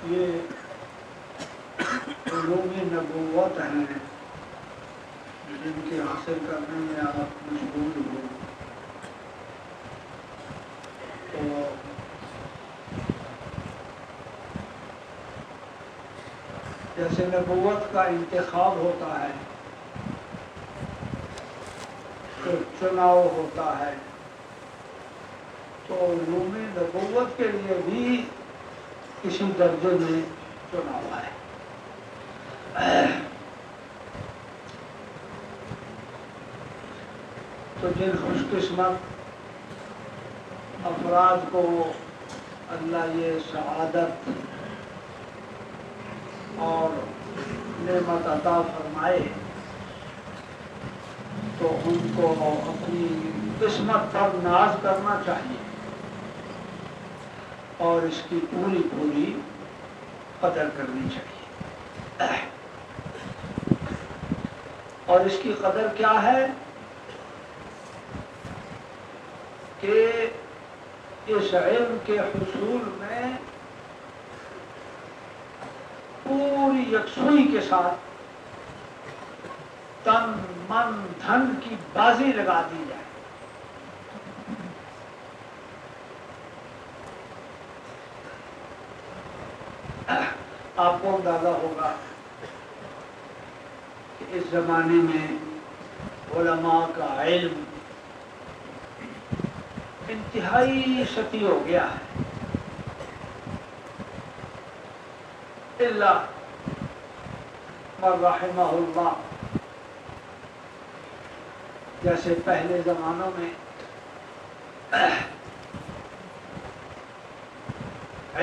یہ علوم نبوت ہیں جن کے حاصل کرنے میں آپ مشغول ہو، تو جیسے نبوت کا انتخاب ہوتا ہے، تو چناؤ ہوتا ہے، تو علوم نبوت کے لیے بھی کسی درجے میں چناؤ ہے۔ تو جن خوش قسمت افراد کو اللہ یہ سعادت اور نعمت عطا فرمائے، تو ان کو اپنی قسمت پر ناز کرنا چاہیے اور اس کی پوری پوری قدر کرنی چاہیے۔ اور اس کی قدر کیا ہے کہ اس علم کے حصول میں پوری یکسوئی کے ساتھ تن من دھن کی بازی لگا دی جائے۔ آپ کو اندازہ ہوگا کہ اس زمانے میں علماء کا علم انتہائی سطحی ہو گیا ہے، الا من رحمہ اللہ۔ جیسے پہلے زمانوں میں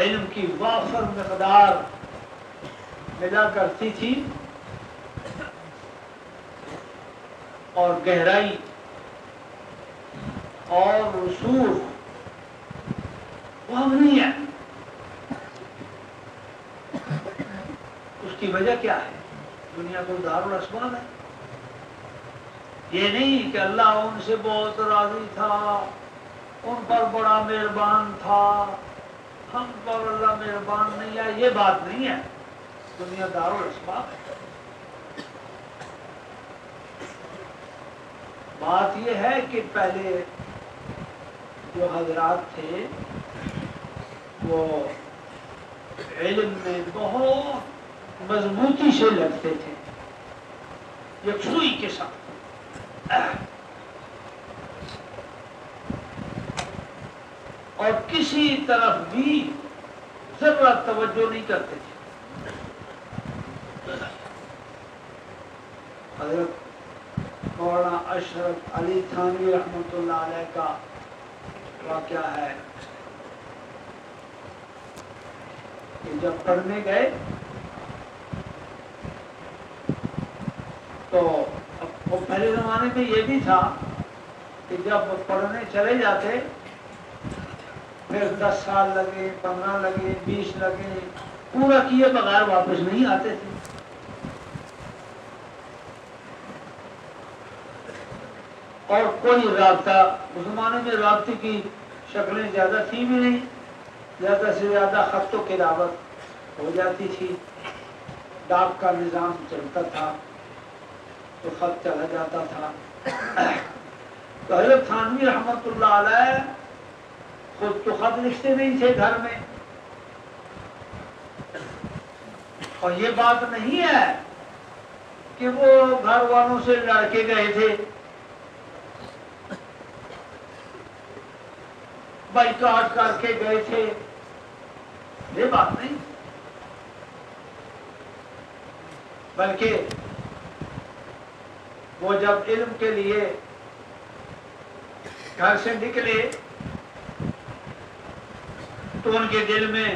علم کی وافر مقدار ملا کرتی تھی اور گہرائی اور رسوخ وہ نہیں ہے۔ اس کی وجہ کیا ہے؟ دنیا کو دارالاسباب ہے۔ یہ نہیں کہ اللہ ان سے بہت راضی تھا، ان پر بڑا مہربان تھا، ہم پر اللہ مہربان نہیں ہے، یہ بات نہیں ہے۔ دنیا دارالاسباب ہے۔ بات یہ ہے کہ پہلے جو حضرات تھے وہ علم میں بہت مضبوطی سے لگتے تھے، یکسوئی کے ساتھ، اور کسی طرف بھی ذرا توجہ نہیں کرتے تھے۔ حضرت مولانا اشرف علی تھانوی رحمۃ اللہ علیہ کا واقعہ ہے کہ جب پڑھنے گئے تو پہلے زمانے میں یہ بھی تھا کہ جب پڑھنے چلے جاتے پھر 10 سال لگے، 15 لگے، 20 لگے، پورا کیے بغیر واپس نہیں آتے تھے۔ اور کوئی رابطہ، اس زمانے میں رابطے کی شکلیں زیادہ تھی بھی نہیں، زیادہ سے زیادہ خط و کتابت ہو جاتی تھی، ڈاک کا نظام چلتا تھا تو خط چلا جاتا تھا۔ تو حضرت تھانوی رحمۃ اللہ علیہ خود تو خط لکھتے نہیں تھے گھر میں، اور یہ بات نہیں ہے کہ وہ گھر والوں سے لڑ کے گئے تھے، بائیکاٹ کر کے گئے تھے، یہ بات نہیں۔ بلکہ وہ جب علم کے لیے گھر سے نکلے تو ان کے دل میں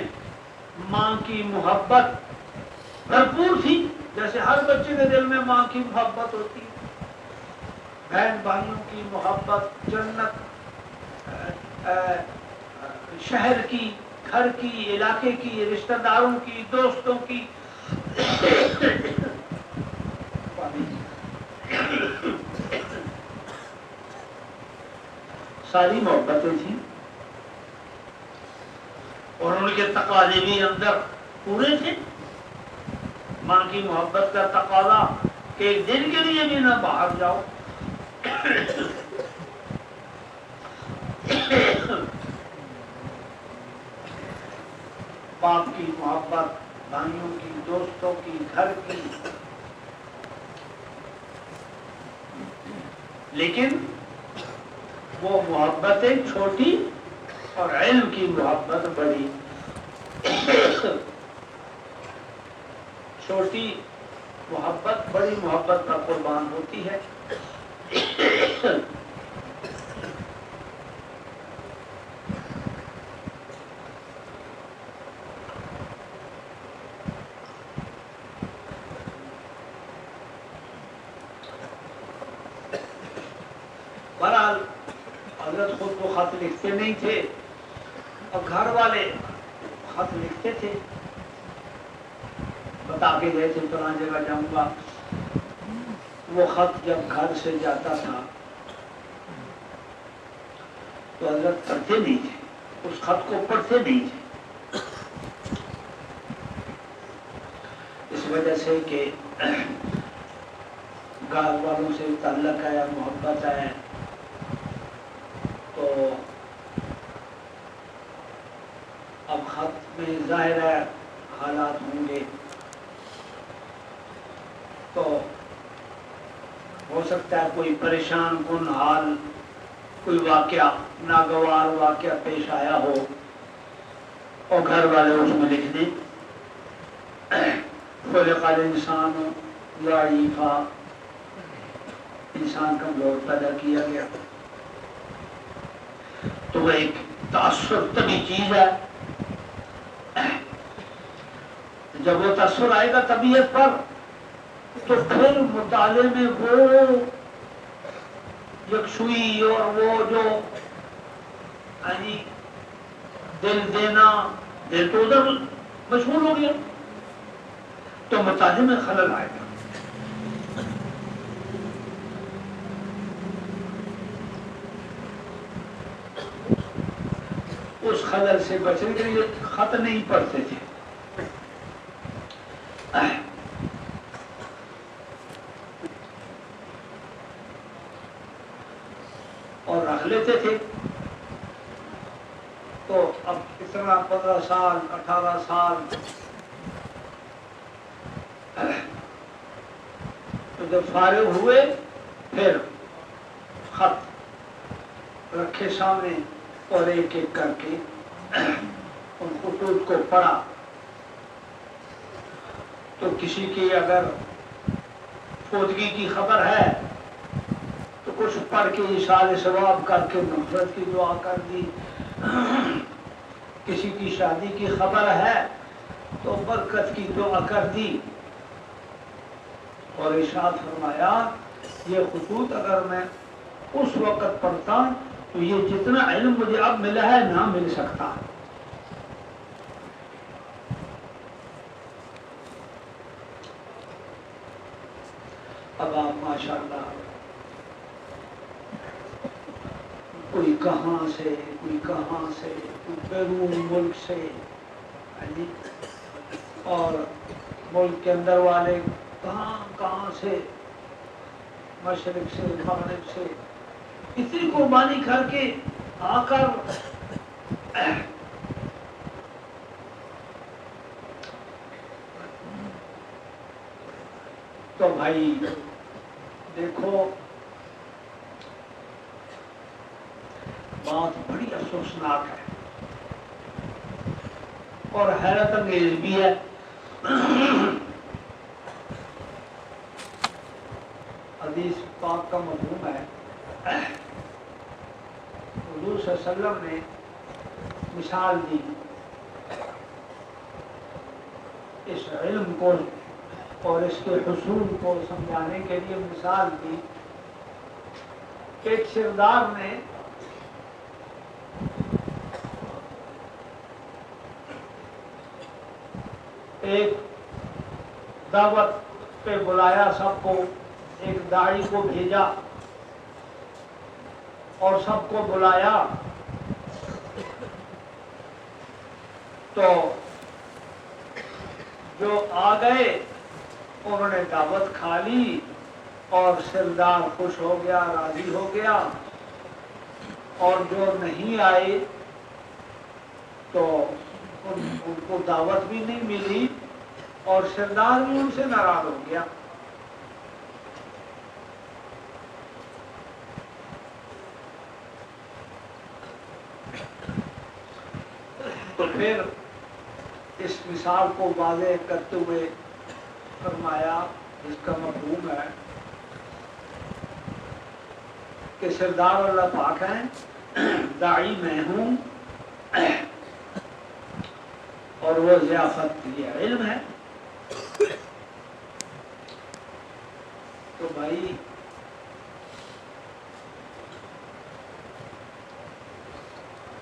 ماں کی محبت بھرپور تھی، جیسے ہر بچے کے دل میں ماں کی محبت ہوتی ہے، بہن بھائیوں کی محبت، جنت، شہر کی، گھر کی، علاقے کی، رشتہ داروں کی، دوستوں کی ساری محبتیں تھیں، اور ان کے تقاضے بھی اندر پورے تھے۔ ماں کی محبت کا تقاضا کہ ایک دن کے لیے بھی نہ باہر جاؤ، باپ کی محبت، بھائیوں کی، دوستوں کی، گھر کی، لیکن وہ محبتیں چھوٹی اور علم کی محبت بڑی۔ چھوٹی محبت بڑی محبت پر قربان ہوتی ہے۔ بہرحال حضرت خود کو خط لکھتے نہیں تھے، اور گھر والے خط لکھتے تھے، بتا کے گئے تھے فلاں جگہ جاؤں گا۔ وہ خط جب گھر سے جاتا تھا تو حضرت پڑھتے نہیں تھے، اس خط کو پڑھتے نہیں تھے، اس وجہ سے کہ گھر والوں سے تعلق ہے، محبت ہے، تو اب خط میں ظاہر ہے حالات ہوں گے، تو ہو سکتا ہے کوئی پریشان کن حال، کوئی واقعہ، ناگوار واقعہ پیش آیا ہو اور گھر والے اس میں لکھ دیں خلق الانسان ضعیفا، انسان کمزور پیدا کیا گیا، تو وہ ایک تأثر طبی چیز ہے۔ جب وہ تأثر آئے گا طبیعت پر تو پھر مطالعے میں وہ یکسوئی اور وہ جو دل دینا، دل تو ادھر مشغول ہو گیا، تو مطالعے میں خلل آئے گا۔ اس خلل سے بچنے کے لیے خط نہیں پڑھتے تھے، اور رکھ لیتے تھے۔ تو اب اتنا 15 سال 18 سال تو جب فارغ ہوئے پھر خط رکھے سامنے اور ایک ایک کر کے ان خطوط کو پڑھا، تو کسی کی اگر فوتگی کی خبر ہے تو کچھ پڑھ کے ایصال ثواب کر کے مغفرت کی دعا کر دی، کسی کی شادی کی خبر ہے تو برکت کی دعا کر دی، اور ارشاد فرمایا یہ خطوط اگر میں اس وقت پڑھتا تو یہ جتنا علم مجھے اب ملا ہے نہ مل سکتا۔ اب آپ ماشاءاللہ کوئی کہاں سے، کوئی کہاں سے، کوئی بیرون ملک سے، اور ملک کے اندر والے کہاں کہاں سے، مشرق سے، مغرب سے، اتنی قربانی کر کے آ کر تو بھائی دیکھو بات بڑی افسوسناک ہے اور حیرت انگیز بھی ہے پاک کا مفہوم ہے، حضور صلی اللہ علیہ وسلم نے مثال دی، اس علم کو اور اس کے حصول کو سمجھانے کے لیے مثال دی۔ ایک سردار نے ایک دعوت پہ بلایا سب کو، ایک داعی کو بھیجا اور سب کو بلایا، تو جو آ گئے انہوں نے دعوت کھا لی اور سردار خوش ہو گیا، راضی ہو گیا، اور جو نہیں آئے تو ان کو دعوت بھی نہیں ملی اور سردار بھی ان سے ناراض ہو گیا۔ تو پھر اس مثال کو واضح کرتے ہوئے فرمایا، جس کا مفہوم ہے کہ سردار اللہ پاک ہیں، داعی میں ہوں، اور وہ ضیافت یہ علم ہے۔ تو بھائی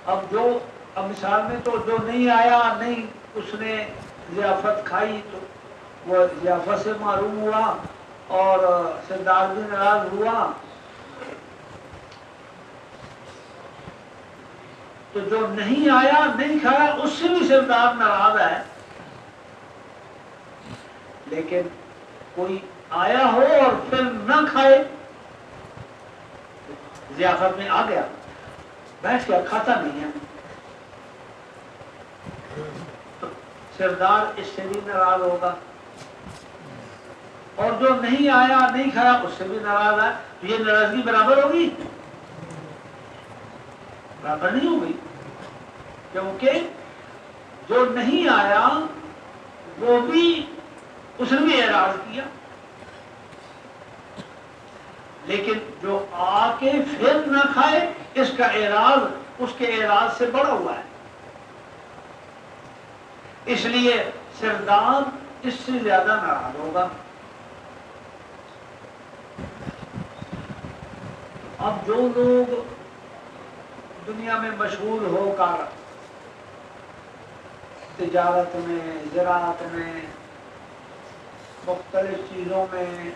اب مثال میں تو جو نہیں آیا، نہیں اس نے ضیافت کھائی تو وہ ضیافت سے معروم ہوا اور سردار بھی ناراض ہوا، تو جو نہیں آیا، نہیں کھایا، اس سے بھی سردار ناراض ہے۔ لیکن کوئی آیا ہو اور پھر نہ کھائے، ضیافت میں آ گیا، بیٹھ گیا، کھاتا نہیں ہے، تو سردار اس سے بھی ناراض ہوگا، اور جو نہیں آیا، نہیں کھایا، اس سے بھی ناراض ہے، تو یہ ناراضگی برابر ہوگی؟ برابر نہیں ہوگی، کیونکہ جو نہیں آیا وہ بھی اس نے بھی اعراض کیا، لیکن جو آ کے پھر نہ کھائے، اس کا اعراض اس کے اعراض سے بڑا ہوا ہے، اس لیے سردار اس سے زیادہ ناراض ہوگا۔ اب جو لوگ دنیا میں مشغول ہو کر تجارت میں، زراعت میں، مختلف چیزوں میں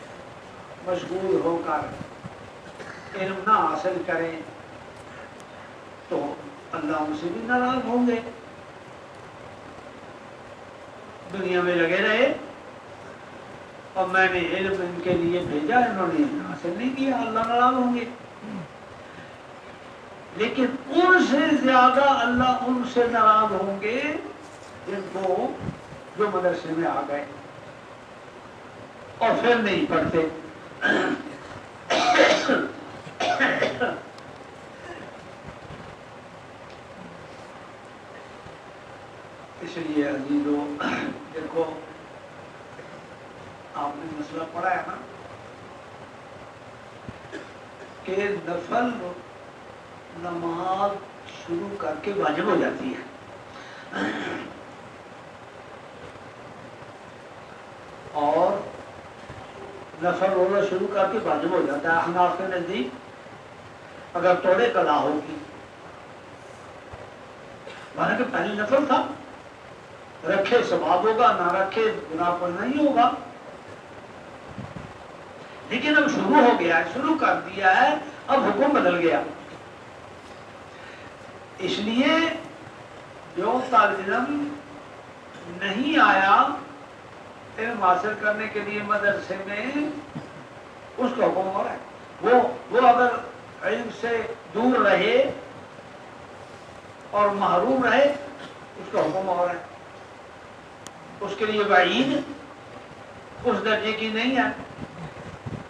مشغول ہو کر علم نہ حاصل کریں تو اللہ ان سے بھی ناراض ہوں گے۔ دنیا میں لگے رہے اور میں نے علم ان کے لیے بھیجا، انہوں نے حاصل نہیں کیا، اللہ ناراض ہوں گے۔ لیکن ان سے زیادہ اللہ ان سے ناراض ہوں گے جن کو جو مدرسے میں آ گئے اور پھر نہیں پڑھتے۔ اس لیے عزیزو دیکھو، آپ نے مسئلہ پڑھا ہے نا کہ نفل نماز شروع کر کے واجب ہو جاتی ہے، اور نفل روزہ شروع کر کے واجب ہو جاتا ہے۔ احناف کے نزدیک اگر توڑے قضا ہوگی، مانا کہ پہلے نفل تھا، رکھے ثواب ہوگا، نہ رکھے گناہ پر نہیں ہوگا، لیکن اب شروع ہو گیا ہے، شروع کر دیا ہے، اب حکم بدل گیا۔ اس لیے جو طالب علم نہیں آیا علم حاصل کرنے کے لیے مدرسے میں، اس کا حکم ہو رہا ہے، وہ اگر علم سے دور رہے اور محروم رہے، اس کا حکم ہو رہا ہے، اس کے لیے وعید اس درجے کی نہیں ہے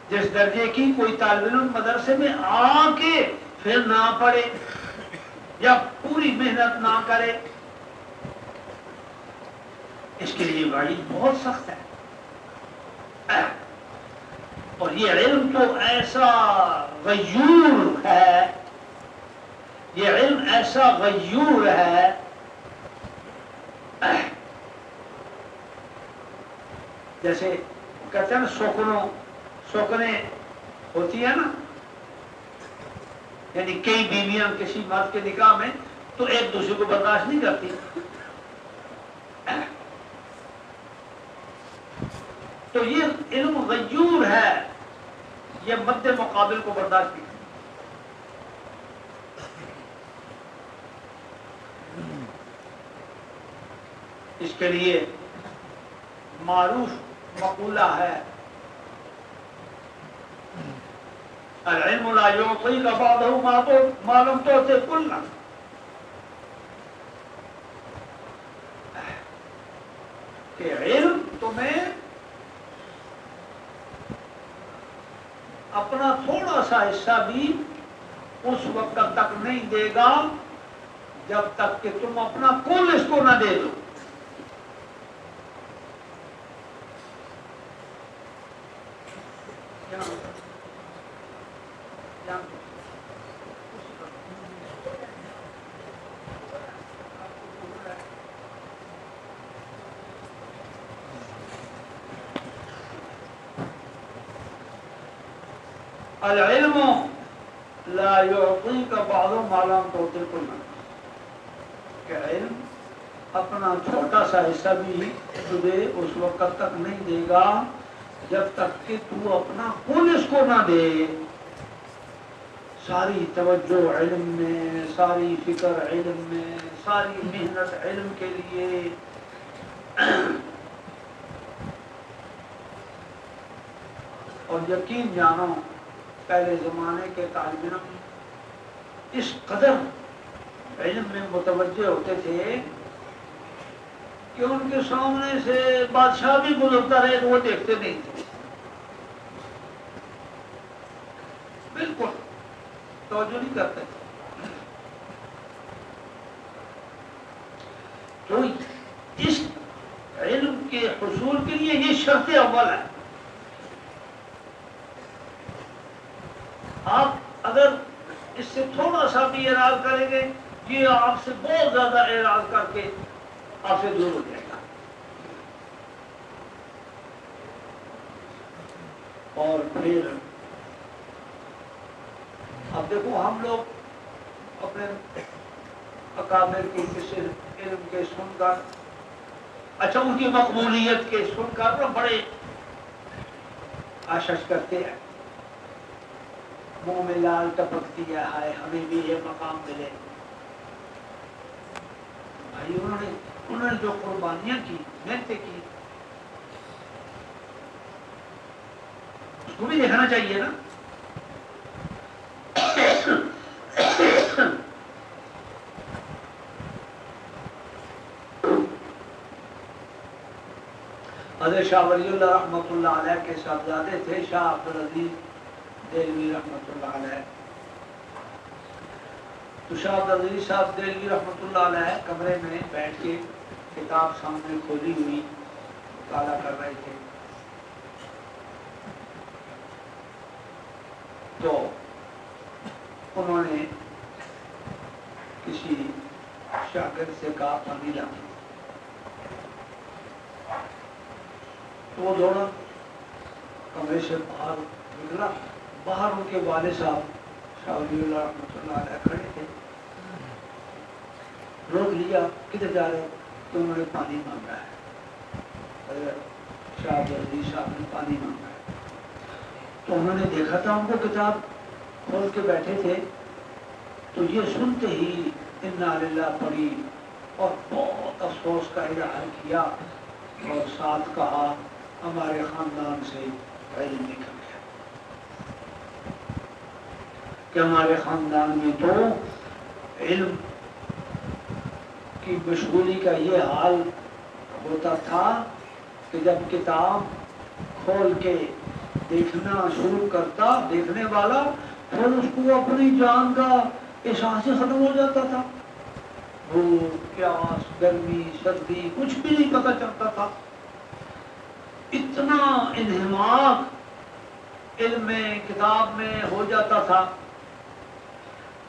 جس درجے کی کوئی طالب علم مدرسے میں آ کے پھر نہ پڑھے یا پوری محنت نہ کرے، اس کے لیے وعید بہت سخت ہے۔ اور یہ علم تو ایسا غیور ہے، یہ علم ایسا غیور ہے، جیسے کہتے ہیں نا سوکنے ہوتی ہے نا، یعنی کئی بیویاں کسی مرد کے نکاح میں تو ایک دوسرے کو برداشت نہیں کرتی، تو یہ علم غیور ہے، یہ مد مقابل کو برداشت نہیں کرتی۔ اس کے لیے معروف مقولہ ہے العلم لا يعطيك بعضه ما لم تعطه كله، کہ علم تمہیں اپنا تھوڑا سا حصہ بھی اس وقت تک نہیں دے گا جب تک کہ تم اپنا کل اس کو نہ دے دو۔ العلم لا يعطيك بعض ما لم تعطه كله، کہ علم اپنا چھوٹا سا حصہ بھی تجھے اس وقت تک نہیں دے گا جب تک کہ تو اپنا کل اس کو نہ دے۔ ساری توجہ علم میں، ساری فکر علم میں، ساری محنت علم کے لیے، اور یقین جانو پہلے زمانے کے طالب علم اس قدر علم میں متوجہ ہوتے تھے کہ ان کے سامنے سے بادشاہ بھی گزرتا رہے تو وہ دیکھتے نہیں تھے، بالکل توجہ نہیں کرتے تھے۔ تو اس علم کے حصول کے لیے یہ شرط اول ہے۔ آپ اگر اس سے تھوڑا سا بھی اعراض کریں گے یہ آپ سے بہت زیادہ اعراض کر کے آپ سے دور ہو جائے گا۔ اور پھر اب دیکھو ہم لوگ اپنے اکابر کی کسی علم کے سن کر، اچھا ان کی مقبولیت کے سن کر بڑے آشش کرتے ہیں، منہ میں لال ٹپکتی ہے، ہائے ہمیں بھی یہ مقام ملے۔ بھائی انہوں نے جو قربانیاں کی، محنتیں کی، اس کو بھی دیکھنا چاہیے نا۔ حضرت شاہ ولی اللہ رحمۃ اللہ علیہ کے صاحبزادے تھے شاہ عبدالعزیز دہلوی رحمۃ اللہ علیہ۔ تو شاہ عبدالعزیز صاحب دہلوی رحمۃ اللہ علیہ کمرے میں بیٹھ کے کتاب سامنے کھولی ہوئی مطالعہ کر رہے تھے، تو انہوں نے کسی شاگرد سے کہا پانی لا، تو وہ دوڑا کمرے سے باہر نکلا، باہر ان کے والد صاحب شاہ ولی اللہ رحمۃ اللہ علیہ کھڑے تھے، روک لیا کدھر جا رہے، تو انہوں نے پانی مانگا ہے، حضرت شاہ عبدالعزیز صاحب نے پانی مانگا ہے، تو انہوں نے دیکھا تھا ان کو کتاب کھول کے بیٹھے تھے، تو یہ سنتے ہی انا للہ پڑھی اور بہت افسوس کا اظہار کیا، اور ساتھ کہا ہمارے خاندان سے علم نکل گیا، کہ ہمارے خاندان میں تو علم کی مشغولی کا یہ حال ہوتا تھا کہ جب کتاب کھول کے دیکھنا شروع کرتا دیکھنے والا، پھر اس کو اپنی جان کا احساس ہی ختم ہو جاتا تھا، بھوک پیاس گرمی سردی کچھ بھی نہیں پتہ چلتا تھا، اتنا انہماک علم میں کتاب میں ہو جاتا تھا،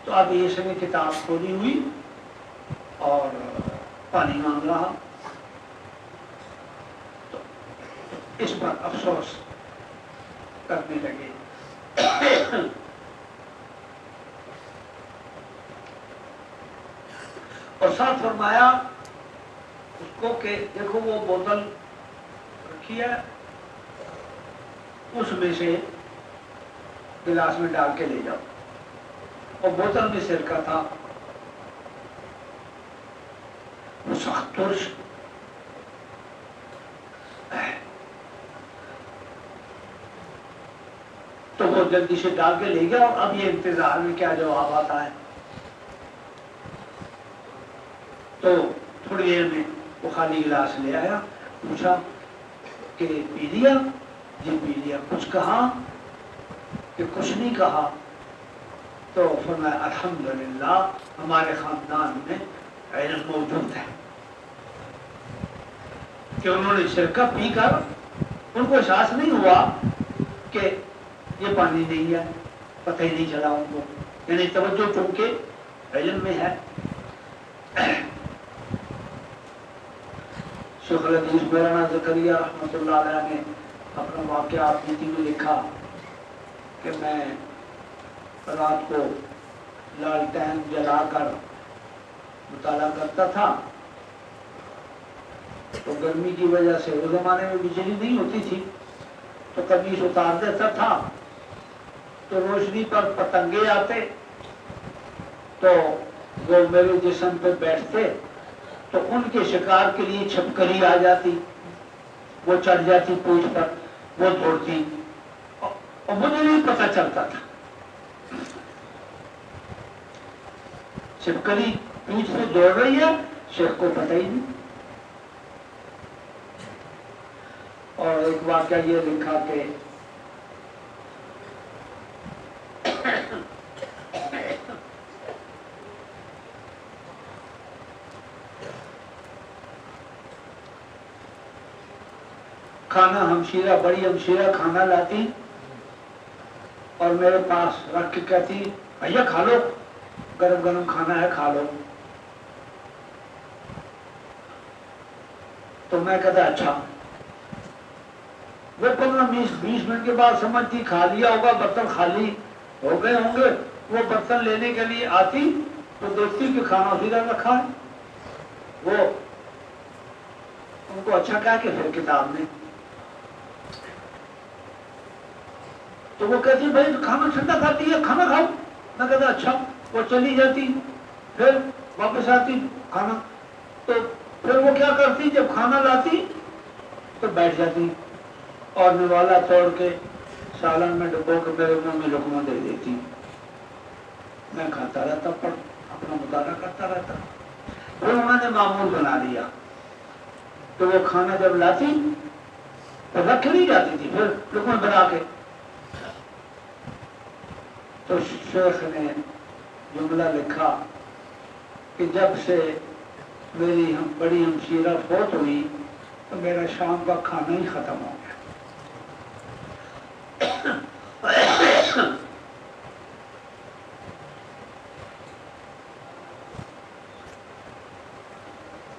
تو اب اس نے کتاب کھولی ہوئی اور پانی مانگ رہا، تو اس پر افسوس کرنے لگے۔ اور ساتھ فرمایا اس کو کہ دیکھو وہ بوتل رکھی ہے، اس میں سے گلاس میں ڈال کے لے جاؤ، اور بوتل میں سرکہ تھا، وہ سخت ترش، تو وہ جلدی سے ڈال کے لے گیا، اور اب یہ انتظار میں کیا جواب آتا ہے۔ تو تھوڑی دیر میں وہ خالی گلاس لے آیا، پوچھا کہ پی لیا؟ جی پی لیا۔ کچھ کہا کہ کچھ نہیں کہا؟ تو فرمایا الحمدللہ ہمارے خاندان میں علم موجود ہے، کہ انہوں نے سرکہ پی کر ان کو احساس نہیں ہوا کہ یہ پانی نہیں ہے، پتہ ہی نہیں چلا ان کو، یعنی توجہ چونکہ علم میں ہے۔ شیخ الحدیث مولانا زکریا رحمۃ اللہ علیہ نے اپنا واقعہ اپنی میں لکھا کہ میں رات کو لالٹین جلا کر مطالعہ کرتا تھا، تو گرمی کی وجہ سے اس زمانے میں بجلی نہیں ہوتی تھی، تو قمیص اتار دیتا تھا، تو روشنی پر پتنگے آتے تو وہ میرے جسم پہ بیٹھتے، تو ان کے شکار کے لیے چھپکلی آ جاتی، وہ چڑھ جاتی پوچھ پر، وہ دوڑتی، اور مجھے نہیں پتہ چلتا تھا، چھپکلی پیچھ پہ دوڑ رہی ہے، شیخ کو پتہ ہی نہیں۔ اور ایک واقعہ یہ لکھا کہ کھانا ہمشیرہ، بڑی ہمشیرہ کھانا لاتی اور میرے پاس رکھ کے کہتی بھیا کھا لو، گرم گرم کھانا ہے کھا لو۔ تو میں کہتا اچھا۔ وہ 15-20 منٹ کے بعد سمجھتی کھا لیا ہوگا، برتن خالی ہو گئے ہوں گے، وہ برتن لینے کے لیے آتی تو دیکھتی کہ کھانا اسی طرح رکھا ہے۔ وہ ان کو اچھا کہا کہ پھر کتاب میں، تو وہ کہتی بھائی کھانا ٹھنڈا کھاتی ہے، کھانا کھاؤ۔ میں کہتا اچھا۔ وہ چلی جاتی، پھر واپس آتی کھانا، تو پھر وہ کیا کرتی جب کھانا لاتی تو بیٹھ جاتی اور نوالا توڑ کے سالن میں ڈبو کے میرے منہ میں لقمہ دے دیتی، میں کھاتا رہتا، پر اپنا مطالعہ کرتا رہتا۔ پھر انہوں نے معمول بنا لیا، تو وہ کھانا جب لاتی تو رکھ نہیں جاتی تھی، پھر لقمہ بنا کے۔ تو شیخ نے جملہ لکھا کہ جب سے میری بڑی ہمشیرہ فوت ہوئی تو میرا شام کا کھانا ہی ختم ہو گیا۔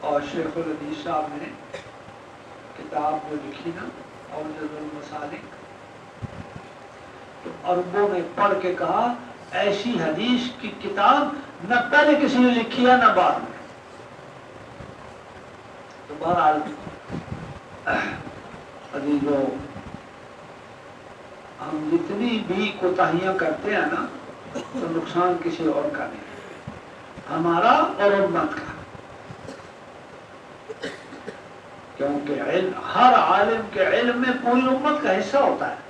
اور شیخ الحدیث صاحب نے کتاب جو لکھی نا اوجز المسالک، تو عربوں نے پڑھ کے کہا ایسی حدیث کی کتاب نہ پہلے کسی نے لکھی ہے نہ بعد میں۔ تو بہرحال عزیزو، ہم جتنی بھی کوتاہیاں کرتے ہیں نا تو نقصان کسی اور کا نہیں، ہمارا اور امت کا، کیونکہ ہر عالم کے علم میں پوری امت کا حصہ ہوتا ہے۔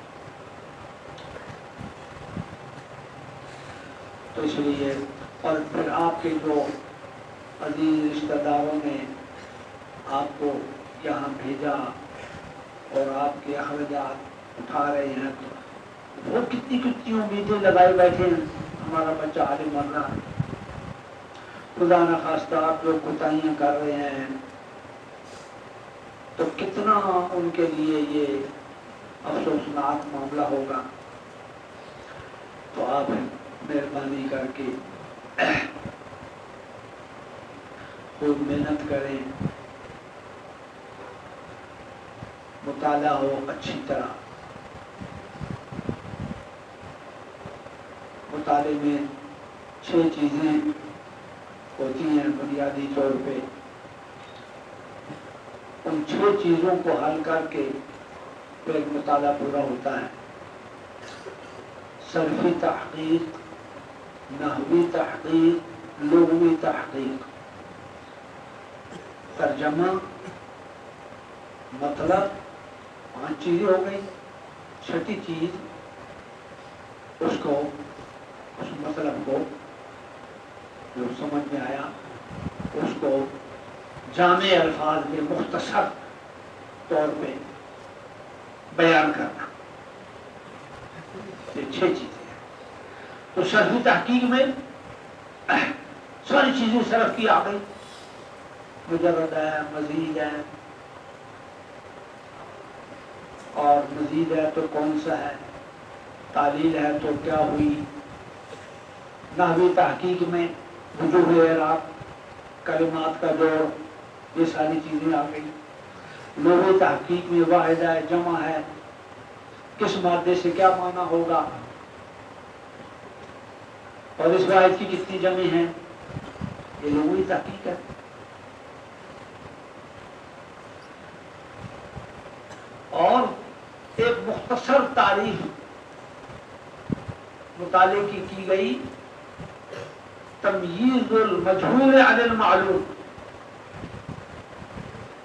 تو اس لیے، اور پھر آپ کے جو عزیز رشتہ داروں نے آپ کو یہاں بھیجا اور آپ کے اخراجات اٹھا رہے ہیں، تو وہ کتنی کتنی امیدیں لگائے بیٹھے ہیں ہمارا بچہ عالم بن رہا ہے، خدا نخواستہ آپ جو کوتاہیاں کر رہے ہیں تو کتنا ان کے لیے یہ افسوسناک معاملہ ہوگا۔ تو آپ مہربانی کر کے خوب محنت کریں، مطالعہ ہو اچھی طرح۔ مطالعے میں 6 چیزیں ہوتی ہیں بنیادی طور پہ، ان 6 چیزوں کو حل کر کے پھر مطالعہ پورا ہوتا ہے۔ صرفی تحقیق، نحوی تحقیق، لغوی تحقیق۔ ترجمہ، مطلب، 5 چیزیں ہو گئی۔ 6ٹھی چیز اس مطلب کو جو سمجھ میں آیا اس کو جامع الفاظ میں مختصر طور پہ بیان کرنا۔ یہ 6 چیزیں ہیں۔ تو شرحی تحقیق میں ساری چیزیں صرف کی آ گئی، مجرد ہے، مزید ہے، اور مزید ہے تو کون سا ہے، تعلیل ہے تو کیا ہوئی۔ نحوی تحقیق میں وجوہ اعراب، کلمات کا جوڑ، یہ ساری چیزیں آ گئی۔ لغوی تحقیق میں واحد ہے، جمع ہے، کس مادے سے کیا معنی ہوگا، اور اس واحد کی کتنی جمع ہیں، یہ لغوی تحقیق ہے۔ اور ایک مختصر تعریف مطالعے کی گئی، تمییز المجہول عن المعلوم،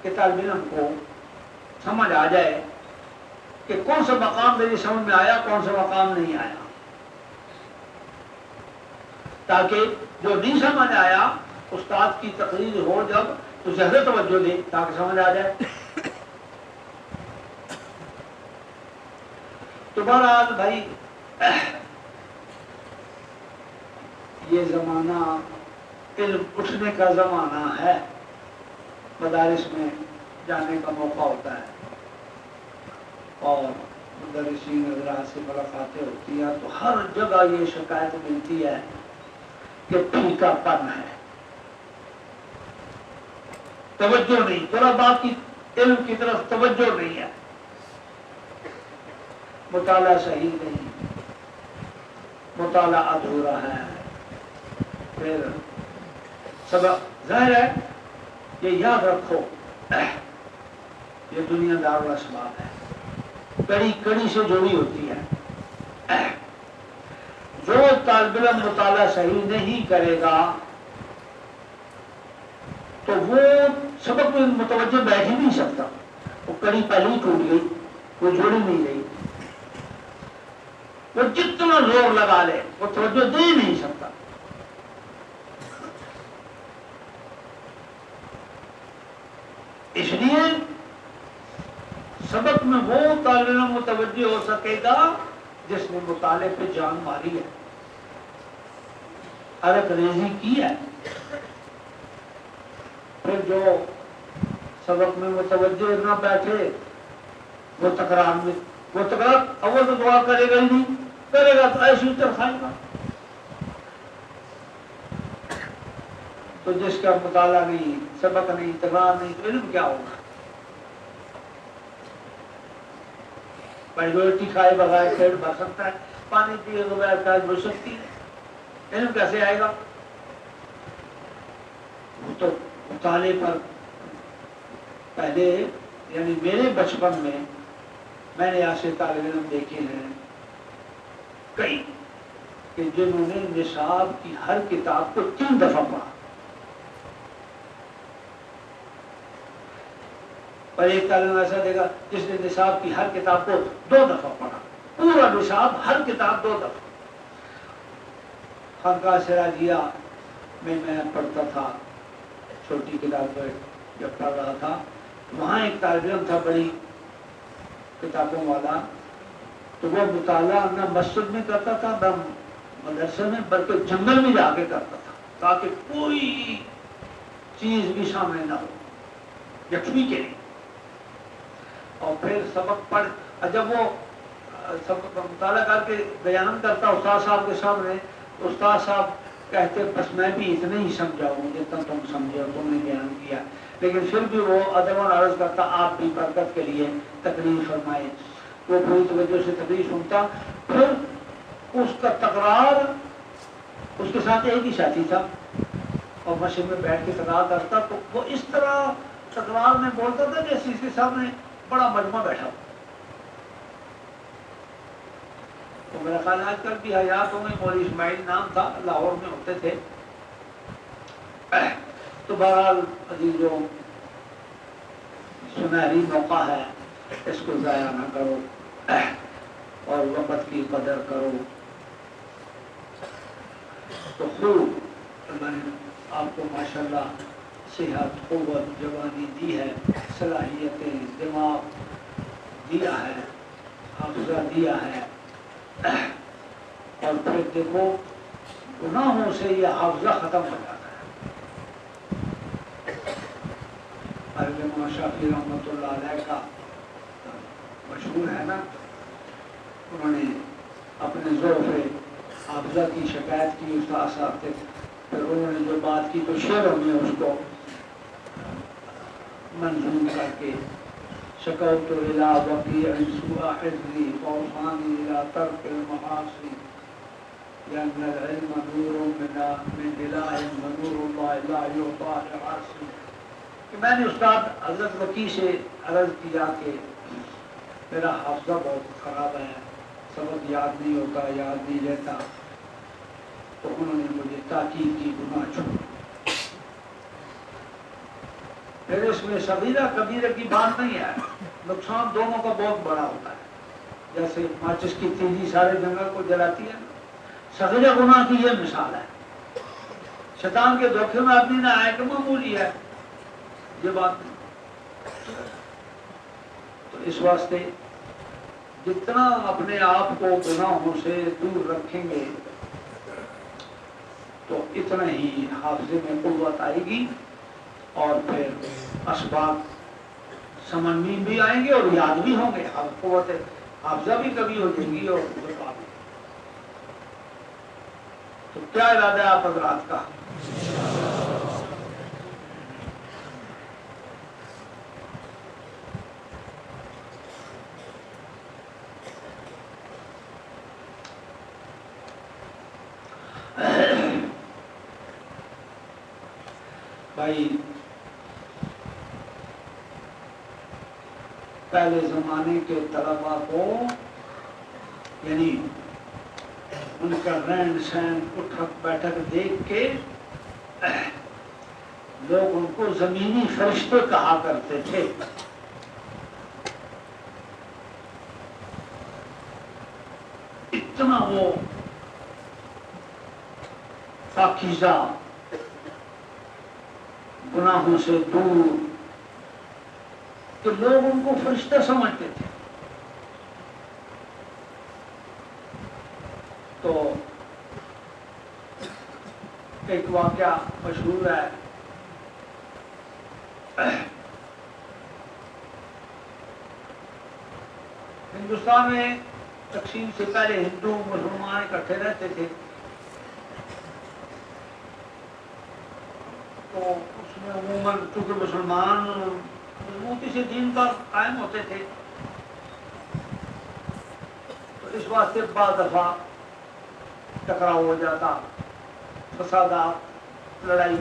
کہ طالب علم کو سمجھ آ جائے کہ کون سا مقام میری سمجھ میں آیا، کون سا مقام نہیں آیا، تاکہ جو نہیں سمجھ آیا استاد کی تقریر ہو جب تو زیادہ توجہ دے تاکہ سمجھ آ جائے۔ تو بہرحال بھائی یہ زمانہ علم اٹھنے کا زمانہ ہے، مدارس میں جانے کا موقع ہوتا ہے اور مدرسین حضرات سے ملاقاتیں ہوتی ہیں تو ہر جگہ یہ شکایت ملتی ہے کہ پھیکا پن ہے، توجہ نہیں، طلباء کی علم کی طرف توجہ نہیں ہے، مطالعہ صحیح نہیں، مطالعہ ادھورا ہے۔ پھر سبق ظاہر ہے، یہ یاد رکھو یہ دنیا دار الاسباب ہے، کڑی کڑی سے جڑی ہوتی ہے۔ جو طالب علم مطالعہ صحیح نہیں کرے گا تو وہ سبق میں متوجہ بیٹھ ہی نہیں سکتا، وہ کڑی پہلے ہی ٹوٹ گئی، وہ جوڑی نہیں گئی، وہ جتنا زور لگا لے وہ توجہ دے ہی نہیں سکتا۔ اس لیے سبق میں وہ طالب علم متوجہ ہو سکے گا جس نے مطالعے پہ جان ماری ہے، عرق ریزی کی ہے۔ پھر جو سبق میں متوجہ نہ بیٹھے وہ تکرار اول تو دعا کرے گا ہی نہیں، کرے گا تو ایسے اتر کھائے گا۔ تو جس کا مطالعہ نہیں، سبق نہیں، تکرار نہیں، تو علم کیا ہوگا؟ روٹی کھائے بغیر پیٹ بھر سکتا ہے، پانی پیے بغیر پیاس بجھ سکتی ہے، علم کیسے آئے گا؟ وہ تو مطالعے پر پہلے، یعنی میرے بچپن میں میں نے ایسے طالب علم دیکھے ہیں کئی کہ جنہوں نے نصاب کی ہر کتاب کو 3 دفعہ پڑھا، اور ایک طالب علم ایسا دیکھا جس نے نصاب کی ہر کتاب کو 2 دفعہ پڑھا، پورا نصاب ہر کتاب 2 دفعہ۔ خانقاہ سراجیہ میں پڑھتا تھا، چھوٹی کتاب پر جب پڑھ رہا تھا، وہاں ایک طالب علم تھا بڑی کتابوں والا، تو وہ مطالعہ نہ مسجد میں کرتا تھا نہ مدرسے میں، بلکہ جنگل میں جا کے کرتا تھا تاکہ کوئی چیز بھی سامنے نہ ہو، یکسوئی کے لیے۔ اور پھر سبق پڑھ، جب وہ سب مطالعہ کر کے بیان کرتا استاد صاحب کے سامنے، استاد صاحب کہتے بس میں بھی اتنا ہی سمجھا ہوں جتنا تم سمجھے اور تم نے بیان کیا، لیکن پھر بھی وہ ادب اور عرض کرتا آپ بھی برکت کے لیے تقریر فرمائے۔ وہ پوری توجہ سے تقریر سنتا، پھر اس کا تکرار، اس کے ساتھ ایک ہی ساتھی تھا اور مسجد میں بیٹھ کے تکرار کرتا، تو وہ اس طرح تکرار میں بولتا تھا جیسے اس کے سامنے بڑا مجمع بیٹھا ہو۔ تو میرا خیال آج کل بھی حیاتوں میں مولوی اسماعیل نام تھا، لاہور میں ہوتے تھے۔ تو بہرحال عزیزوں، سنہری موقع ہے، اس کو ضائع نہ کرو اور وقت کی قدر کرو۔ تو خوب اللہ نے آپ کو ماشاءاللہ صحت، قوت، جوانی دی ہے، صلاحیتیں، دماغ دیا ہے، حافظہ دیا ہے، اور پھر دیکھو گناہوں سے یہ حافظہ ختم ہو جاتا ہے۔ امام شافعی رحمۃ اللہ علیہ کا مشہور ہے نا، انہوں نے اپنے ضعف حافظہ کی شکایت کی استاد صاحب سے، پھر انہوں نے جو بات کی تو شعروں میں اس کو منظوم کر کے شکوت الى وقیع سوء حفظی فوصانی الى ترک المعاصی لأن العلم نور من دلاء ونور اللہ لا یعطى لعاصی۔ کہ میں نے استاد حضرت وقیع سے عرض کیا کہ میرا حافظہ بہت خراب ہے، سبق یاد نہیں ہوتا، یاد نہیں رہتا، تو انہوں نے مجھے تاکید کی گناہ چھوڑ۔ پھر اس میں صغیرہ کبیرہ کی بات نہیں ہے، نقصان دونوں کا بہت بڑا ہوتا ہے، جیسے ماچس کی تیلی سارے جنگل کو جلاتی ہے، صغیرہ گناہ کی یہ مثال ہے۔ شیطان کے دھوکے میں آدمی نہ آئے کہ معمولی ہے، یہ بات نہیں۔ تو اس واسطے جتنا اپنے آپ کو گناہوں سے دور رکھیں گے تو اتنا ہی حافظے میں قوت آئے گی، اور پھر اسباب سمجھ میں بھی آئیں گے اور یاد بھی ہوں گے، قوت حافظہ بھی کبھی ہو جائے گی اور ذکا بھی۔ تو کیا ارادہ ہے آپ حضرات کا؟ بھائی پہلے زمانے کے طلباء کو، یعنی ان کا رہن سہن، اٹھک بیٹھک دیکھ کے لوگ ان کو زمینی فرشتے کہا کرتے تھے۔ اتنا وہ پاکیزہ، گناہوں سے دور، کہ لوگ ان کو فرشتہ سمجھتے تھے۔ تو ایک واقعہ مشہور ہے، ہندوستان میں تقسیم سے پہلے ہندو مسلمان اکٹھے رہتے تھے، تو اس میں عموماً چونکہ مسلمان مضبوطی سے دین پر قائم ہوتے تھے، تو اس واسطے بعض دفعہ ٹکراؤ ہو جاتا، فسادات، لڑائی۔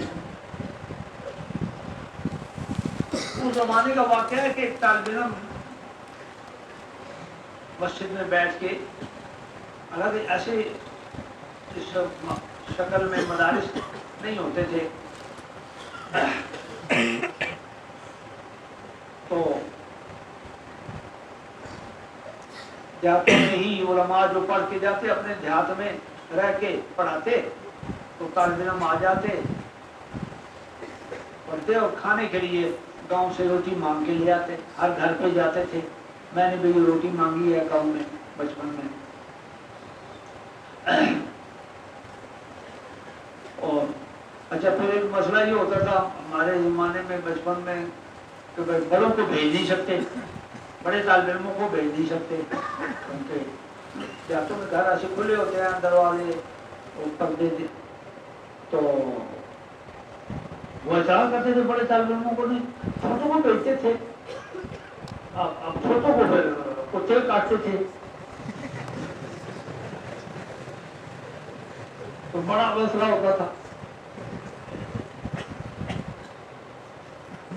اس زمانے کا واقعہ ہے کہ ایک طالب علم مسجد میں بیٹھ کے، حالانکہ ایسے اس شکل میں مدارس نہیں ہوتے تھے، تو دیہاتوں میں ہی علماء جو پڑھ کے جاتے اپنے دیہات میں رہ کے پڑھاتے، تو طالب علم آ جاتے پڑھتے اور کھانے کے لیے گاؤں سے روٹی مانگ کے لے آتے، ہر گھر پہ جاتے تھے، میں نے بھی یہ روٹی مانگی ہے گاؤں میں بچپن میں۔ اور اچھا پھر ایک مسئلہ یہ ہوتا تھا ہمارے زمانے میں بچپن میں کہ بڑوں کو بھیج نہیں سکتے، بڑے طالب علموں کو بھیج نہیں سکتے کیونکہ دیہاتوں میں گھر ایسے کھلے ہوتے ہیں دروازے پردے تو وہ ایسا کرتے تھے بڑے طالب علموں کو نہیں چھوٹوں کو بھیجتے تھے اب چھوٹوں کو کتے کاٹتے تھے تو بڑا مسئلہ ہوتا تھا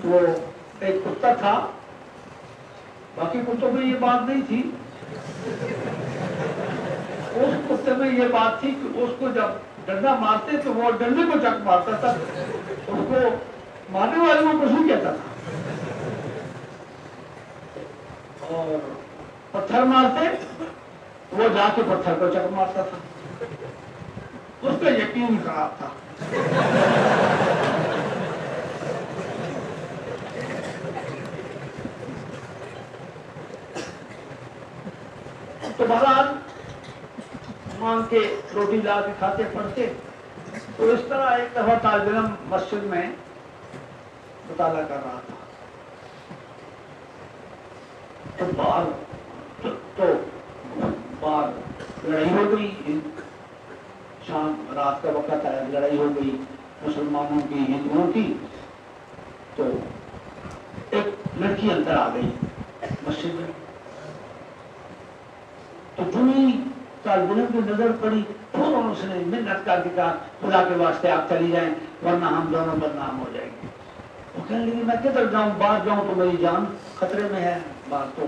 وہ ایک کتا تھا باقی کتوں میں یہ بات نہیں تھی اس کتے میں یہ بات تھی کہ اس کو جب ڈنڈا مارتے تو وہ ڈنڈے کو چک مارتا تھا اس کو مارنے والے کو کچھ نہیں کہتا تھا اور پتھر مارتے وہ جا کے پتھر کو چک مارتا تھا اس کا یقین خراب تھا تو بہرحال مانگ کے روٹی لا کے کھاتے پڑھتے تو اس طرح ایک دفعہ طالب علم مسجد میں مطالعہ کر رہا تھا تو باہر لڑائی ہو گئی شام رات کا وقت ہے لڑائی ہو گئی مسلمانوں کی ہندوؤں کی تو ایک لڑکی اندر آ گئی مسجد میں تو جنہی طالب علم کی نظر پڑی فوراً اس نے منت کر کے کہا خدا کے واسطے آپ چلی جائیں ورنہ ہم دونوں بدنام ہو جائیں گے وہ کہنے لگی میں کدھر جاؤں باہر جاؤں تو میری جان خطرے میں ہے باہر تو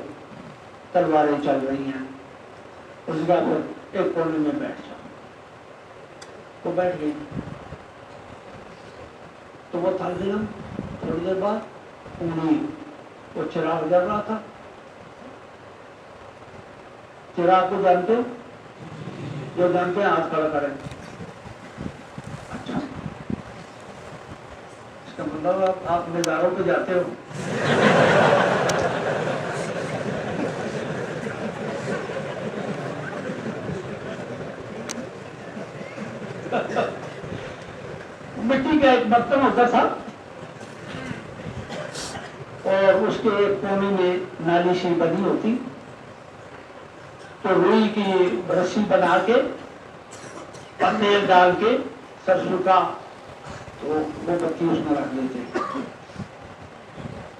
تلواریں چل رہی ہیں اس کا پھر ایک کونے میں بیٹھ جاؤں وہ بیٹھ گئی تو وہ طالب علم تھوڑی دیر بعد انہیں وہ چراغ جل رہا تھا چراغ کو جانتے ہو جو جانتے ہیں ہاتھ کھڑا کریں اچھا اس کا مطلب آپ مزاروں پہ جاتے ہو مٹی کا ایک برتن ہوتا تھا اور اس کے ایک کونے میں نالی سی بنی ہوتی تو روئی کی رسی بنا کے تیل ڈال کے سرسوں کا تو وہ بتی اس میں رکھ لیتے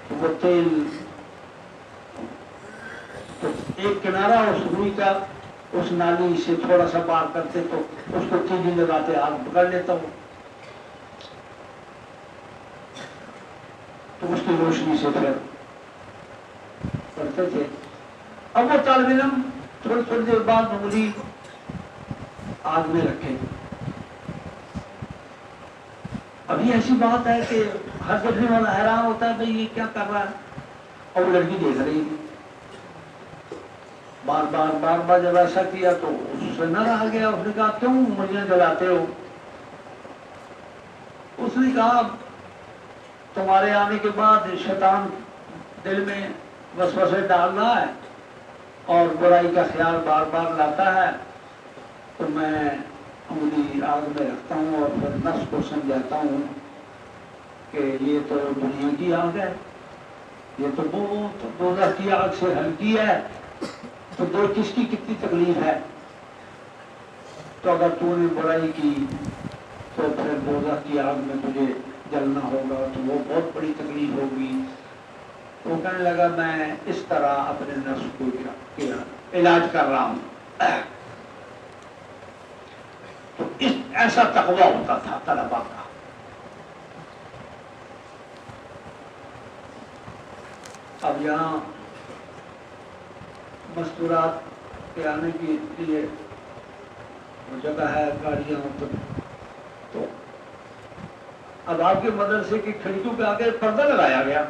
تو وہ تیل تو ایک کنارہ اس روئی کا اس نالی سے تھوڑا سا پار کرتے تو اس کو تیزی لگاتے ہاتھ پکڑ لیتا ہوں تو اس کی روشنی سے پھر کرتے تھے اب وہ طالب علم تھوڑی تھوڑی دیر بعد انگلی آگ میں رکھے ابھی ایسی بات ہے کہ ہر دیکھنے والا حیران ہوتا ہے بھائی یہ کیا کر رہا ہے اور وہ لڑکی دیکھ رہی تھی بار بار جب ایسا کیا تو اس سے نہ رہا گیا اس نے کہا کیوں مجھے جلاتے ہو اس نے کہا تمہارے آنے کے بعد شیطان دل میں وسوسے ڈال رہا ہے اور برائی کا خیال بار بار لاتا ہے تو میں انگلی آگ میں رکھتا ہوں اور پھر نفس کو سمجھاتا ہوں کہ یہ تو دنیا کی آگ ہے یہ تو بہت دوزخ کی آگ سے ہلکی ہے تو دیکھ کس کی کتنی تکلیف ہے تو اگر تو نے برائی کی تو پھر دوزخ کی آگ میں تجھے جلنا ہوگا تو وہ بہت بڑی تکلیف ہوگی وہ کہنے لگا میں اس طرح اپنے نفس کو علاج کر رہا ہوں تو ایسا تقوی ہوتا تھا طلبا کا اب یہاں مستورات کے آنے کے لیے جگہ ہے گاڑیاں تو اب آپ کے مدرسے کی کھڑکیوں پہ آگے پردہ لگایا گیا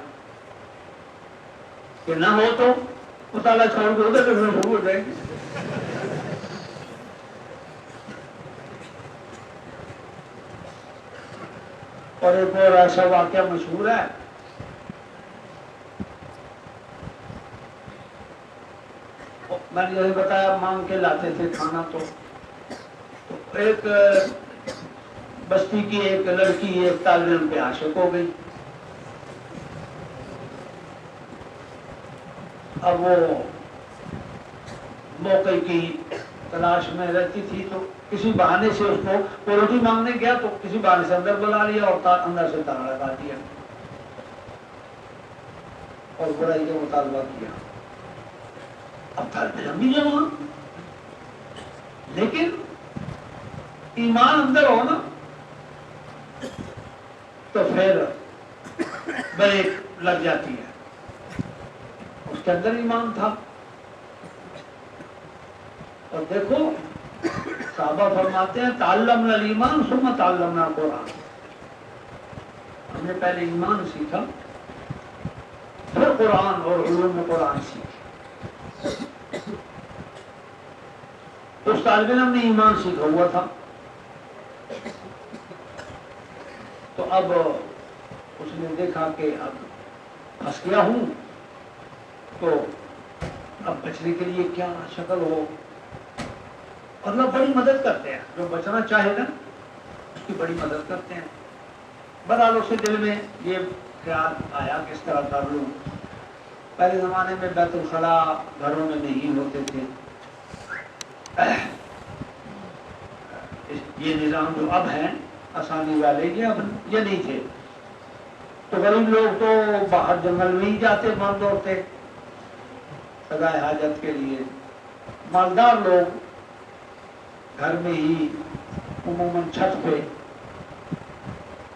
کہ نہ ہو تو مطالعہ چھوڑ کے ادھر لکھنا شروع ہو جائیں گے اور ایک اور ایسا واقعہ مشہور ہے میں نے جیسے بتایا مانگ کے لاتے تھے کھانا تو ایک بستی کی ایک لڑکی ایک طالب علم پہ عاشق ہو گئی اب وہ موقع کی تلاش میں رہتی تھی تو کسی بہانے سے اس کو وہ روٹی مانگنے گیا تو کسی بہانے سے اندر بلا لیا اور اندر سے تالا لگا دیا اور برائی کا مطالبہ کیا. اب طالب علم بھی جمع لیکن ایمان اندر ہو نا تو پھر بریک لگ جاتی ہے. اس کے اندر ایمان تھا. اور دیکھو صحابہ فرماتے ہیں تعلمنا الایمان ثم تعلمنا القرآن. ہم نے پہلے ایمان سیکھا پھر قرآن اور علوم قرآن سیکھے. اس طالب علم نے ایمان سیکھا ہوا تھا تو اب اس نے دیکھا کہ اب پھنس گیا ہوں تو اب بچنے کے لیے کیا شکل ہو. اور اللہ بڑی مدد کرتے ہیں جو بچنا چاہے نا اس کی بڑی مدد کرتے ہیں. بہرحال اس کے دل میں یہ خیال آیا کس طرح کر لوں. پہلے زمانے میں بیت الخلاء گھروں میں نہیں ہوتے تھے. یہ نظام جو اب ہیں آسانی والے یہ نہیں تھے. تو غریب لوگ تو باہر جنگل میں ہی جاتے مرد عورتیں سدائے حاجت کے لیے. مالدار لوگ گھر میں ہی عموماً چھت پہ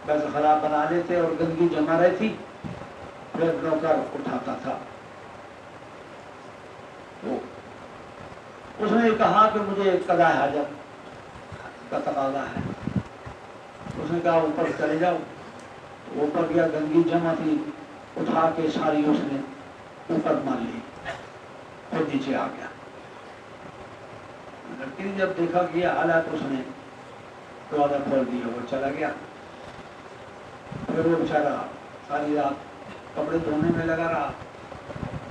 بیت الخلاء بنا لیتے اور گندگی جمع رہتی پھر نوکر اٹھاتا تھا. تو اس نے کہا کہ مجھے قضاء حاجت کا تقاضا ہے. اس نے کہا اوپر چلے جاؤ. اوپر گیا گندگی جمع تھی اٹھا کے ساری اس نے اوپر مان لی پھر نیچے آ گیا. لڑکی نے جب دیکھا کہ یہ حالات اس نے دروازہ کھول دیا وہ چلا گیا. پھر وہ بیچارہ ساری رات کپڑے دھونے میں لگا رہا.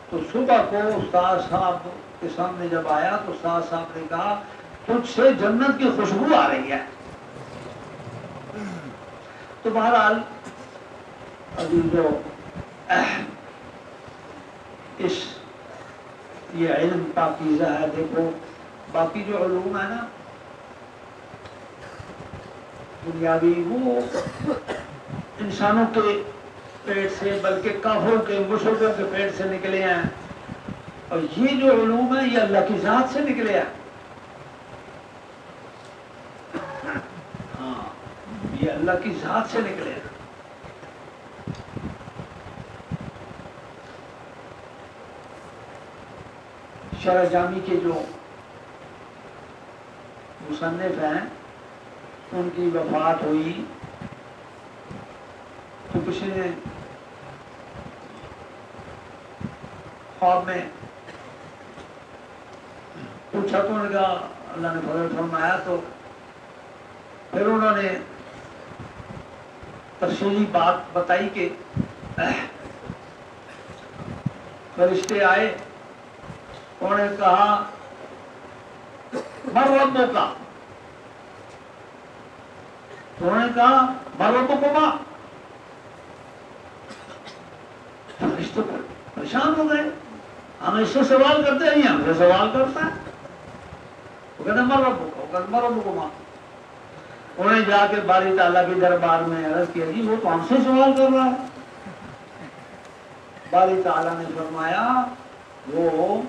تو صبح کو استاد صاحب کے سامنے جب آیا تو استاد صاحب نے کہا تجھ سے جنت کی خوشبو آ رہی ہے. تو بہرحال ابھی جو اس یہ علم پاکیزہ ہے. دیکھو باقی جو علوم ہے نا دنیاوی وہ انسانوں کے پیٹ سے بلکہ کافروں کے مشرکوں کے پیٹ سے نکلے ہیں. اور یہ جو علوم ہے یہ اللہ کی ذات سے نکلے ہیں. ہاں یہ اللہ کی ذات سے نکلے ہیں. شرح جامی کے جو مصنف ہیں ان کی وفات ہوئی تو کسی نے خواب میں پوچھا تو انہوں نے کہا اللہ نے فضل فرمایا. تو پھر انہوں نے تفصیلی بات بتائی کہ فرشتے آئے انہوں نے کہا مر ربوں کا. انہوں نے کہا مر ربوں کو ماں. فرشتے پریشان ہو گئے. ہم اس سے سوال کرتے ہیں ہم سے سوال کرتا ہے. وہ کہتے ہیں مر ربوں کا. وہ کہتے مر ربوں کو ماں. انہوں نے جا کے باری تعالیٰ کے دربار میں عرض کیا جی وہ تو ہم سے سوال کر رہا ہے. باری تعالیٰ نے فرمایا وہ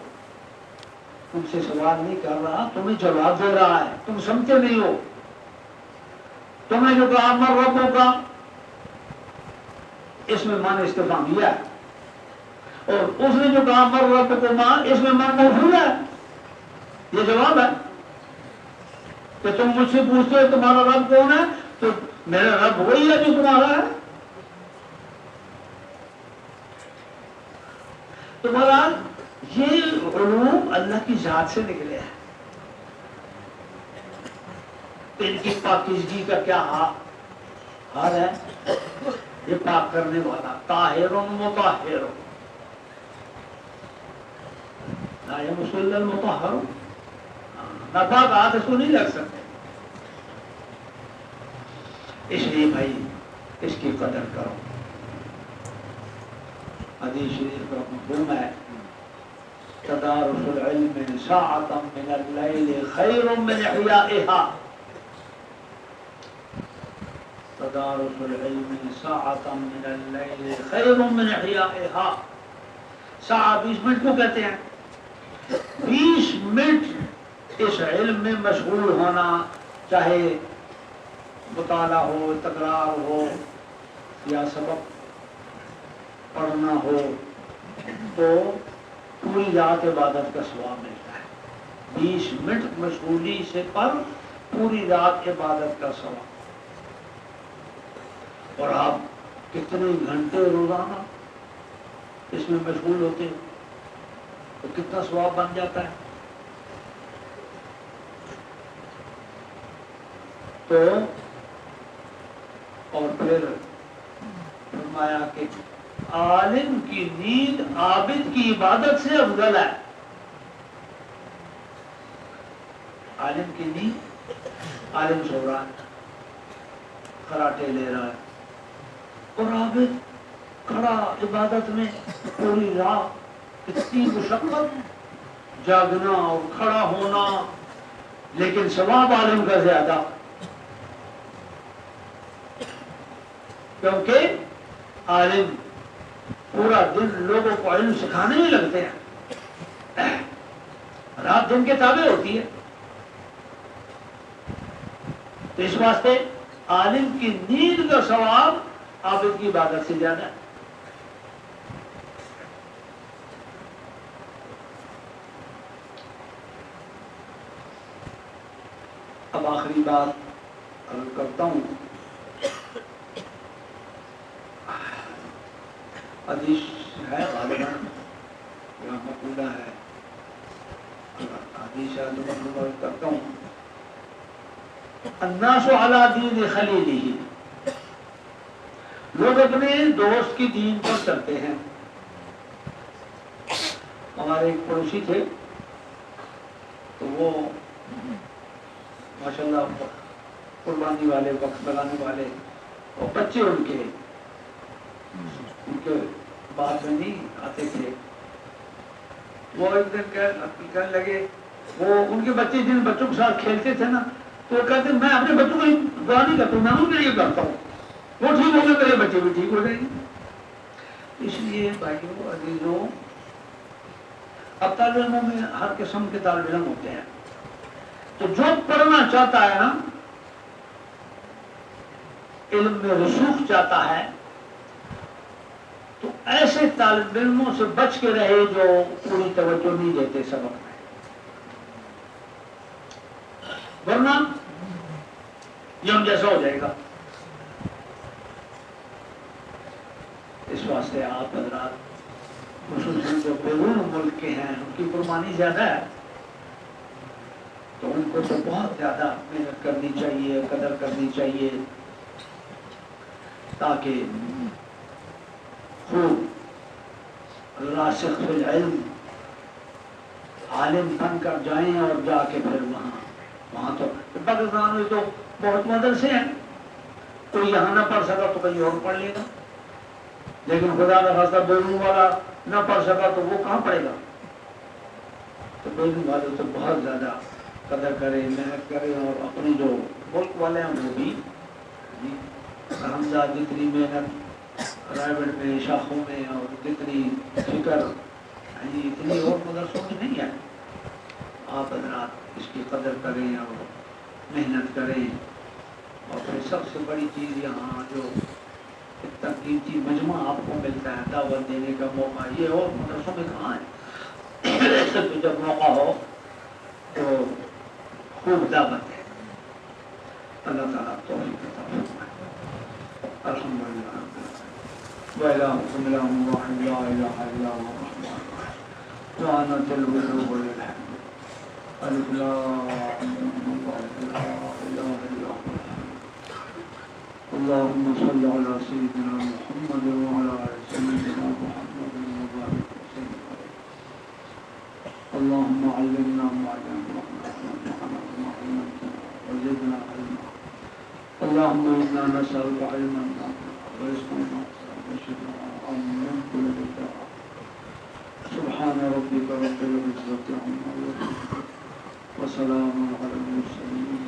تم سے سوال نہیں کر رہا تمہیں جواب دے رہا ہے. تم سمجھتے نہیں ہو. تم نے جو کہا مر ربوں کا اس میں معنی استفہامیہ ہے اور اس نے جو کہا مر رب کو ماں اس میں معنی موصول ہے. یہ جواب ہے کہ تم مجھ سے پوچھتے ہو تمہارا رب کون ہے تو میرا رب وہی ہے جو تمہارا ہے. تو بہرحال یہ علوم اللہ کی ذات سے نکلے ہیں. ان کی پاکیزگی کا کیا حال ہے. یہ پاک کرنے والا طاہر مطہر لا یمسہ الا المطہر. ناپاک ہاتھ اس کو نہیں لگ سکتے. اس لیے بھائی اس کی قدر کرو. حدیث شریف کا مفہوم ہے تدارس العلم ساعة من الليل خير من إحيائها تدارس العلم ساعة من الليل خير من إحيائها ساعة 20 منٹ کو کہتے ہیں 20 منٹ اس علم میں مشغول ہونا چاہے مطالعہ ہو تکرار ہو یا سبق پڑھنا ہو تو پوری رات عبادت کا ثواب ملتا ہے 20 منٹ مشغولی سے پر پوری رات عبادت کا ثواب اور آپ کتنے گھنٹے روزانہ اس میں مشغول ہوتے ہیں تو کتنا ثواب بن جاتا ہے تو اور پھر فرمایا کہ عالم کی نیند عابد کی عبادت سے افضل ہے عالم کی نیند عالم سو رہا ہے خراٹے لے رہا ہے اور عابد کھڑا عبادت میں پوری رات اتنی مشقت جاگنا اور کھڑا ہونا لیکن ثواب عالم کا زیادہ کیونکہ عالم پورا دن لوگوں کو علم سکھانے میں لگتے ہیں رات دن کے تابع ہوتی ہے تو اس واسطے عالم کی نیند کا ثواب عابد کی عبادت سے زیادہ ہے اب آخری بات عرض کرتا ہوں حدیث ہے غالباً یا مقولہ ہے حدیث ہے تو مقولہ کرتا ہوں الناس علی دین خلیلہ لوگ اپنے دوست کی دین پر چلتے ہیں ہمارے ایک پڑوسی تھے تو وہ ماشاءاللہ قربانی والے وقت لگانے والے اور بچے ان کے بات میں نہیں آتے تھے وہ ایک دن کہنے لگے وہ ان کے بچے جن بچوں کے ساتھ کھیلتے تھے نا تو وہ کہتے میں اپنے بچوں کو دعا نہیں کرتا ہوں میں ان کے لیے کرتا ہوں وہ ٹھیک ہو گئے میرے بچے بھی ٹھیک ہو جائیں گے اس لیے بھائیوں عزیزوں اب طالب علموں میں ہر قسم کے طالب علم ہوتے ہیں تو جو پڑھنا چاہتا ہے نا علم میں رسوخ چاہتا ہے تو ایسے طالب علموں سے بچ کے رہے جو پوری توجہ نہیں دیتے سبق میں ورنہ یم جیسا ہو جائے گا اس واسطے آپ حضرات خصوصاً جو بیرون ملک کے ہیں ان کی قربانی زیادہ ہے تو ان کو تو بہت زیادہ محنت کرنی چاہیے قدر کرنی چاہیے تاکہ خوب راسخ فی العلم عالم بن کر جائیں اور جا کے پھر وہاں تو پاکستان میں تو بہت مدرسے ہیں کوئی یہاں نہ پڑھ سکا تو کہیں اور پڑھ لے گا لیکن خدا کا خاصہ بیرون والا نہ پڑھ سکا تو وہ کہاں پڑھے گا تو بیرون والے تو بہت زیادہ قدر کرے محنت کرے اور اپنی جو ملک والے ہیں وہ بھی حمزہ جتنی محنت پرائیویٹ میں شاخوں میں اور جتنی فکر اتنی اور مدرسوں میں نہیں ہے آپ حضرات اس کی قدر کریں اور محنت کریں اور پھر سب سے بڑی چیز یہاں جو اتنا قیمتی مجمع آپ کو ملتا ہے دعوت دینے کا موقع یہ اور مدرسوں میں کہاں ہے تو جب موقع ہو تو خوب دعوت ہے اللہ تعالیٰ توفیق عطا فرمائے الحمدللہ وإلهكم إله واحد لا إله إلا هو الرحمن الرحيم وعنت الوجوه للحمد ألف لام لا إله إلا هو اللهم صل على سيدنا محمد وعلى آل سيدنا محمد وبارك وسلم اللهم علمنا ما ينفعنا وانفعنا بما علمتنا وزدنا علما اللهم إنا نسألك علما نافعا ورزقا واسعا وشفاء من كل داء سبحان سبحان ربك رب العزة عما يصفون وسلام على المرسلين.